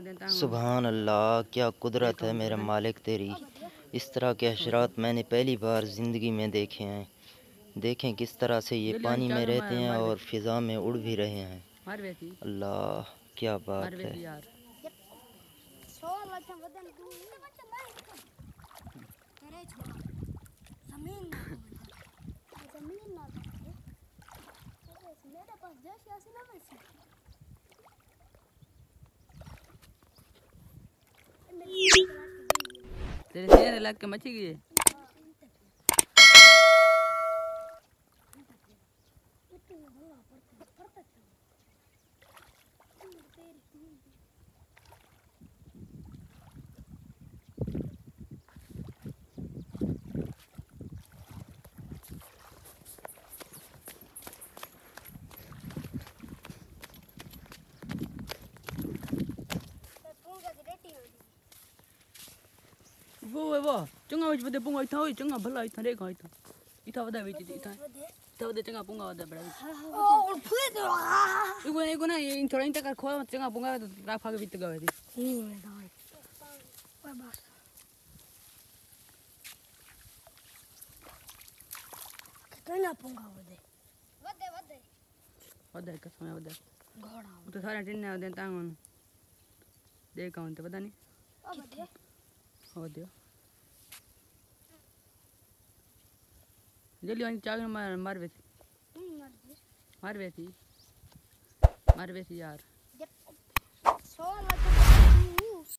सुभान अल्लाह, क्या कुदरत है मेरे मालिक तेरी। इस तरह के हशरात मैंने पहली बार ज़िंदगी में देखे हैं। देखें किस तरह से ये पानी में रहते हैं और फ़िज़ा में उड़ भी रहे हैं। अल्लाह, क्या बात है। तेरे लग के मची गई है। वो चंगा विच बदे पुंगा इथा होई चंगा भला इथा रे का इथा वदा विच इथा वदे चंगा पुंगा वदा बड़ा ओ फुए तो एगो ना ये थोड़ा इंता कर खो चंगा पुंगा राफा के बीत गवे थी नहीं में दाई ओए बस कितना पुंगा वदे कसम वदे घोड़ा तो सारे टिन्ने वदे तांगन देख कौन तो पता नहीं वदे जल्दी आनी चाग मार बेसी यार।